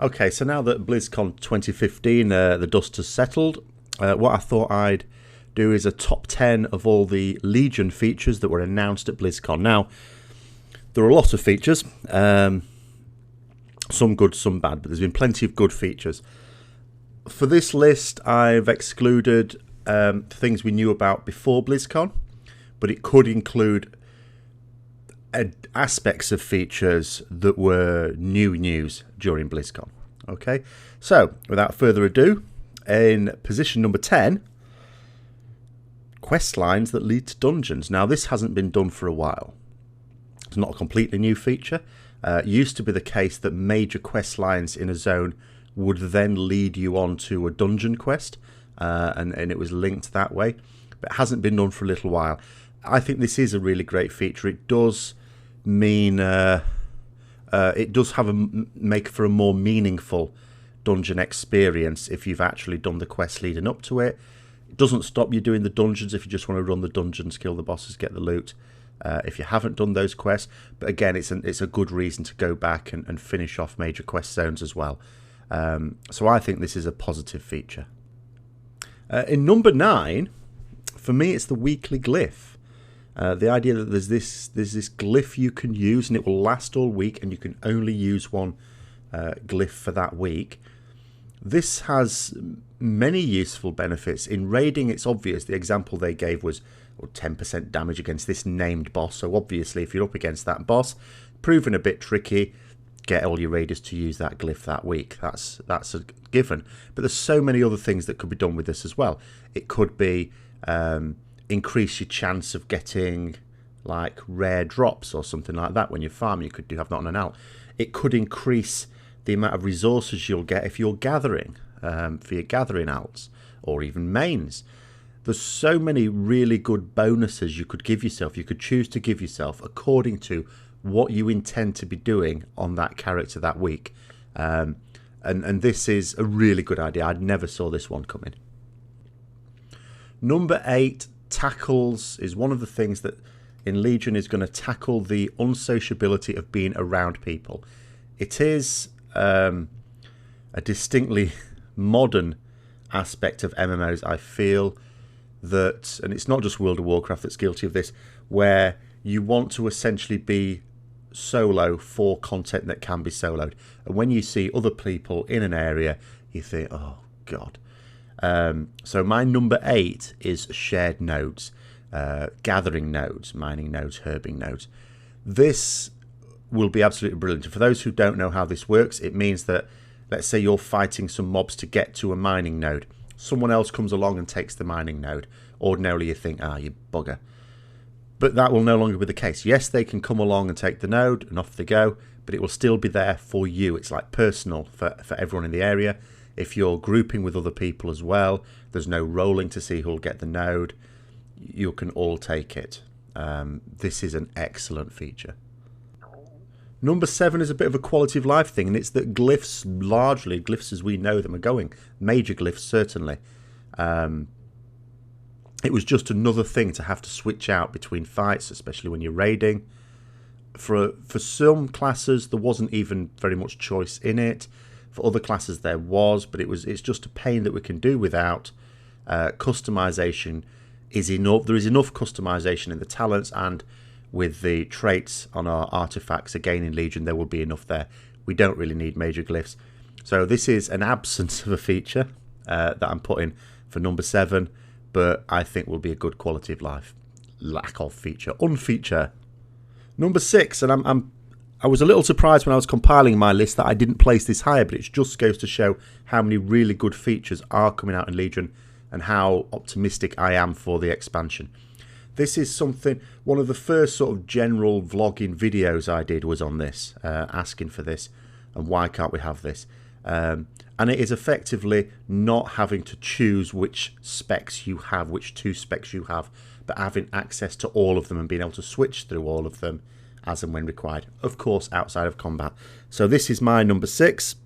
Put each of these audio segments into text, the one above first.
Okay, so now that BlizzCon 2015, the dust has settled, what I thought I'd do is a top 10 of all the Legion features that were announced at BlizzCon. Now, there are a lot of features, some good, some bad, but there's been plenty of good features. For this list, I've excluded things we knew about before BlizzCon, but it could include aspects of features that were new news during BlizzCon. Okay, so without further ado, in position number 10, quest lines that lead to dungeons. Now, this hasn't been done for a while. It's not a completely new feature. It used to be the case that major quest lines in a zone would then lead you on to a dungeon quest, and it was linked that way, but it hasn't been done for a little while. I think this is a really great feature. It does mean it does make for a more meaningful dungeon experience if you've actually done the quest leading up to it. It doesn't stop you doing the dungeons if you just want to run the dungeons, kill the bosses, get the loot. If you haven't done those quests, but again, it's a good reason to go back and finish off major quest zones as well. So I think this is a positive feature. In number 9, for me, it's the weekly glyph. The idea that there's this glyph you can use and it will last all week, and you can only use one glyph for that week. This has many useful benefits. In raiding, it's obvious. The example they gave was 10% damage against this named boss. So obviously, if you're up against that boss, proving a bit tricky, get all your raiders to use that glyph that week. That's a given. But there's so many other things that could be done with this as well. It could be increase your chance of getting like rare drops or something like that when you farm. You could have that on and out. It could increase the amount of resources you'll get if you're gathering for your gathering alts or even mains. There's so many really good bonuses you could give yourself. You could choose to give yourself according to what you intend to be doing on that character that week. And this is a really good idea. I never saw this one coming. Number 8, tackles is one of the things that in Legion is going to tackle the unsociability of being around people. It is a distinctly modern aspect of MMOs, I feel, that, and it's not just World of Warcraft that's guilty of this, where you want to essentially be solo for content that can be soloed. And when you see other people in an area, you think, oh, God. So my number 8 is shared nodes, gathering nodes, mining nodes, herbing nodes. This will be absolutely brilliant. For those who don't know how this works, it means that, let's say you're fighting some mobs to get to a mining node. Someone else comes along and takes the mining node. Ordinarily you think, you bugger. But that will no longer be the case. Yes, they can come along and take the node and off they go, but it will still be there for you. It's like personal for everyone in the area. If you're grouping with other people as well, there's no rolling to see who'll get the node. You can all take it. This is an excellent feature. Number 7 is a bit of a quality of life thing, and it's that glyphs, largely glyphs as we know them, are going. Major glyphs, certainly. It was just another thing to have to switch out between fights, especially when you're raiding. For some classes, there wasn't even very much choice in it. For other classes, there was, but it's just a pain that we can do without. Customization is enough. There is enough customization in the talents and with the traits on our artifacts. Again, in Legion, there will be enough there. We don't really need major glyphs. So this is an absence of a feature that I'm putting for number 7, but I think will be a good quality of life. Lack of feature. Unfeature. Number 6, and I was a little surprised when I was compiling my list that I didn't place this higher, but it just goes to show how many really good features are coming out in Legion and how optimistic I am for the expansion. This is something, one of the first sort of general vlogging videos I did was on this, asking for this and why can't we have this. And it is effectively not having to choose which specs you have, which 2 specs you have, but having access to all of them and being able to switch through all of them as and when required, of course outside of combat. So this is my number 6,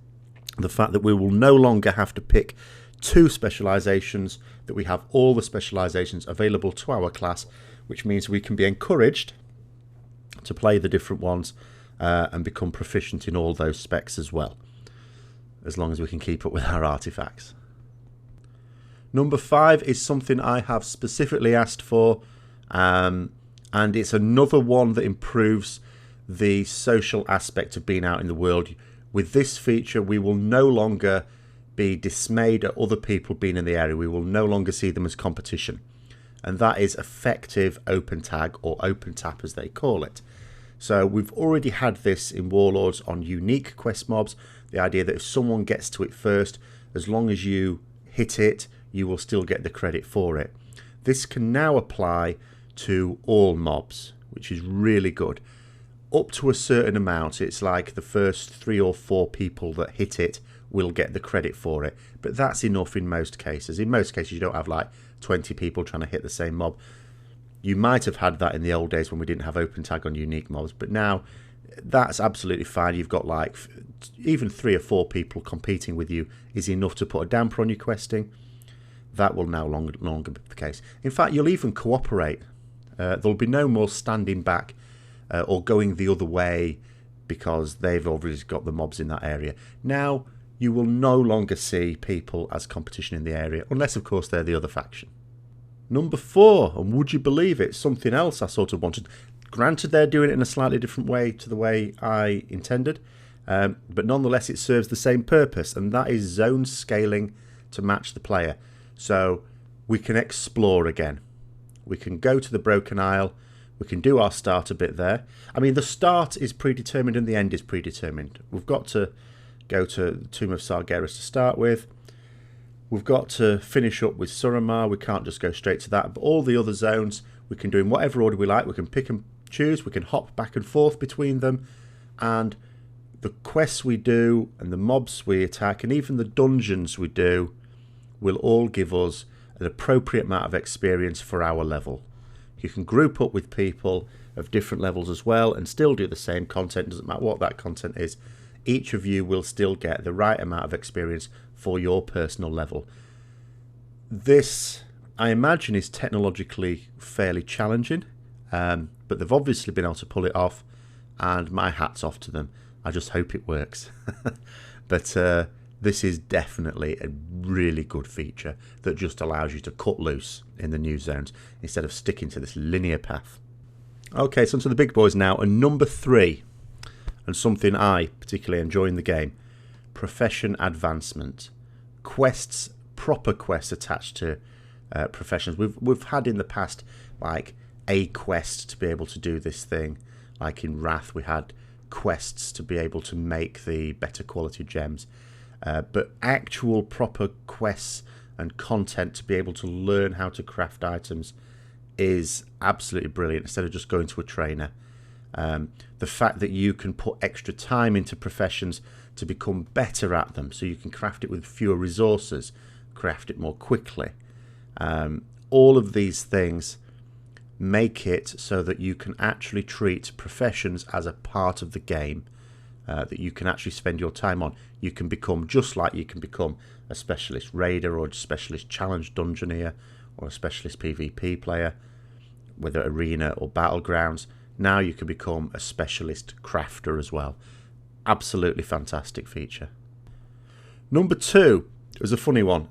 the fact that we will no longer have to pick 2 specializations, that we have all the specializations available to our class, which means we can be encouraged to play the different ones and become proficient in all those specs as well. as long as we can keep up with our artifacts. Number 5 is something I have specifically asked for, and it's another one that improves the social aspect of being out in the world. With this feature, we will no longer be dismayed at other people being in the area. We will no longer see them as competition, and that is effective open tag, or open tap as they call it. So we've already had this in Warlords on unique quest mobs, the idea that if someone gets to it first, as long as you hit it, you will still get the credit for it. This can now apply to all mobs, which is really good. Up to a certain amount, it's like the first 3 or 4 people that hit it will get the credit for it, but that's enough in most cases. In most cases, you don't have like 20 people trying to hit the same mob. You might have had that in the old days when we didn't have open tag on unique mobs, but now that's absolutely fine. You've got like even 3 or 4 people competing with you is enough to put a damper on your questing. That will now longer be the case. In fact, you'll even cooperate. There'll be no more standing back or going the other way because they've obviously got the mobs in that area. Now you will no longer see people as competition in the area, unless of course they're the other faction. Number 4, and would you believe it, something else I sort of wanted. Granted, they're doing it in a slightly different way to the way I intended, but nonetheless it serves the same purpose, and that is zone scaling to match the player. So we can explore again. We can go to the Broken Isle. We can do our starter bit there. I mean, the start is predetermined and the end is predetermined. We've got to go to the Tomb of Sargeras to start with. We've got to finish up with Suramar. We can't just go straight to that. But all the other zones, we can do in whatever order we like. We can pick and choose. We can hop back and forth between them. And the quests we do and the mobs we attack and even the dungeons we do will all give us an appropriate amount of experience for our level. You can group up with people of different levels as well and still do the same content. Doesn't matter what that content is. Each of you will still get the right amount of experience for your personal level. This, I imagine, is technologically fairly challenging, but they've obviously been able to pull it off, and my hat's off to them. I just hope it works. But this is definitely a really good feature that just allows you to cut loose in the new zones instead of sticking to this linear path. Okay, so onto the big boys now, and number 3, and something I particularly enjoy in the game, profession advancement. Quests, proper quests attached to professions. We've had in the past like a quest to be able to do this thing, like in Wrath we had quests to be able to make the better quality gems. But actual proper quests and content to be able to learn how to craft items is absolutely brilliant instead of just going to a trainer. The fact that you can put extra time into professions to become better at them, so you can craft it with fewer resources, craft it more quickly. All of these things make it so that you can actually treat professions as a part of the game. That you can actually spend your time on. You can become, just like you can become a specialist raider or a specialist challenge dungeoneer or a specialist PvP player, whether arena or battlegrounds. Now you can become a specialist crafter as well. Absolutely fantastic feature. Number 2 is a funny one.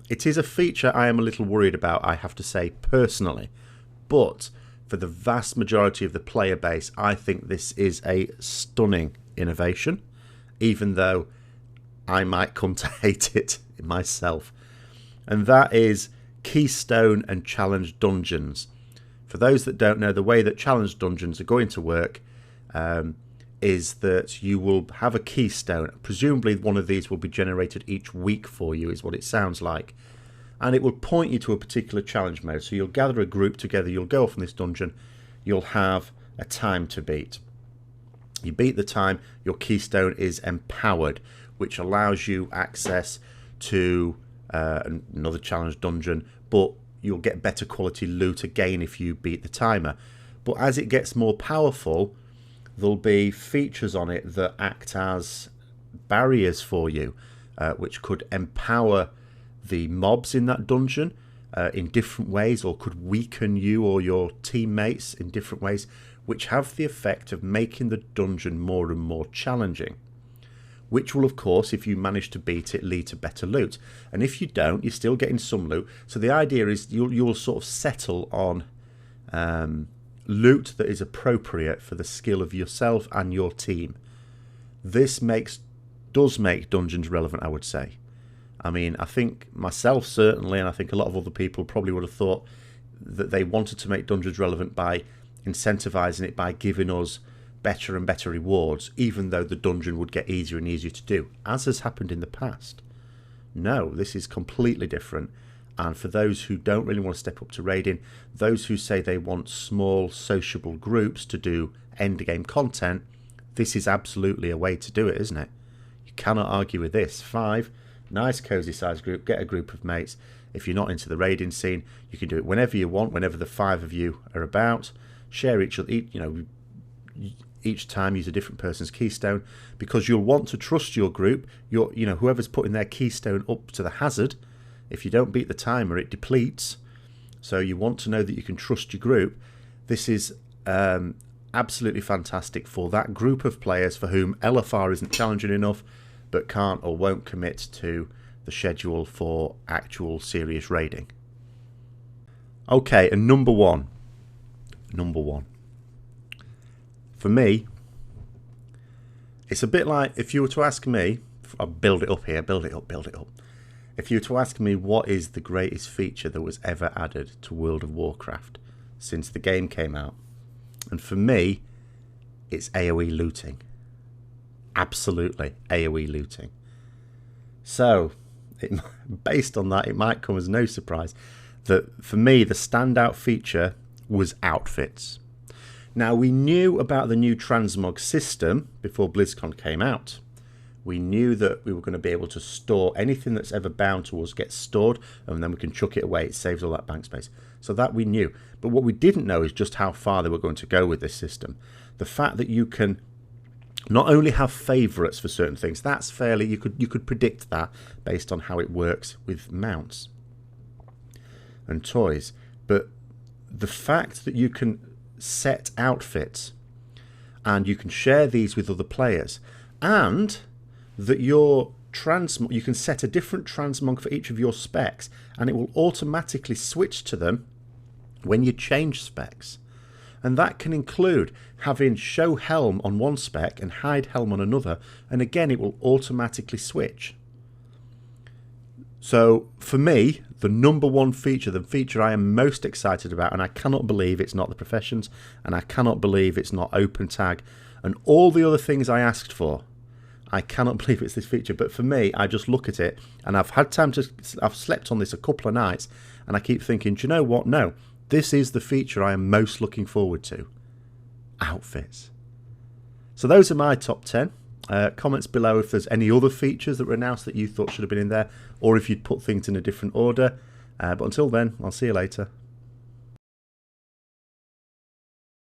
It is a feature I am a little worried about, I have to say personally, but for the vast majority of the player base, I think this is a stunning innovation, even though I might come to hate it myself, and that is Keystone and challenge dungeons. For those that don't know, the way that challenge dungeons are going to work is that you will have a keystone. Presumably one of these will be generated each week for you, is what it sounds like, and it will point you to a particular challenge mode. So you'll gather a group together, you'll go off in this dungeon, you'll have a time to beat. You beat the time, your keystone is empowered, which allows you access to another challenge dungeon, but you'll get better quality loot again if you beat the timer. But as it gets more powerful, there'll be features on it that act as barriers for you, which could empower the mobs in that dungeon in different ways, or could weaken you or your teammates in different ways, which have the effect of making the dungeon more and more challenging. which will, of course, if you manage to beat it, lead to better loot. And if you don't, you're still getting some loot. So the idea is you'll sort of settle on loot that is appropriate for the skill of yourself and your team. This does make dungeons relevant, I would say. I mean, I think myself certainly, and I think a lot of other people probably would have thought that they wanted to make dungeons relevant by incentivizing it by giving us better and better rewards, even though the dungeon would get easier and easier to do, as has happened in the past. No, this is completely different. And for those who don't really want to step up to raiding, those who say they want small sociable groups to do endgame content, this is absolutely a way to do it, isn't it? You cannot argue with this. 5, nice cozy size group, get a group of mates. If you're not into the raiding scene, you can do it whenever you want, whenever the 5 of you are about. Share each other, each time use a different person's keystone, because you'll want to trust your group. Whoever's putting their keystone up to the hazard, if you don't beat the timer, it depletes. So you want to know that you can trust your group. This is absolutely fantastic for that group of players for whom LFR isn't challenging enough, but can't or won't commit to the schedule for actual serious raiding. Okay, and number one. For me, it's a bit like if you were to ask me, I'll build it up here, build it up. If you were to ask me what is the greatest feature that was ever added to World of Warcraft since the game came out, and for me, it's AoE looting. Absolutely, AoE looting. So, based on that, it might come as no surprise that for me, the standout feature was outfits. Now, we knew about the new transmog system before BlizzCon came out. We knew that we were going to be able to store anything that's ever bound to us gets stored, and then we can chuck it away. It saves all that bank space. So that we knew. But what we didn't know is just how far they were going to go with this system. The fact that you can not only have favourites for certain things, that's fairly, you could predict that based on how it works with mounts and toys. But the fact that you can set outfits and you can share these with other players, and that you can set a different transmog for each of your specs, and it will automatically switch to them when you change specs. And that can include having show helm on one spec and hide helm on another, and again it will automatically switch. So for me, the number one feature, the feature I am most excited about, and I cannot believe it's not the professions, and I cannot believe it's not open tag, and all the other things I asked for, I cannot believe it's this feature. But for me, I just look at it, and I've slept on this a couple of nights, and I keep thinking, do you know what? No, this is the feature I am most looking forward to. Outfits. So those are my top 10. Comments below if there's any other features that were announced that you thought should have been in there, or if you'd put things in a different order. But until then, I'll see you later.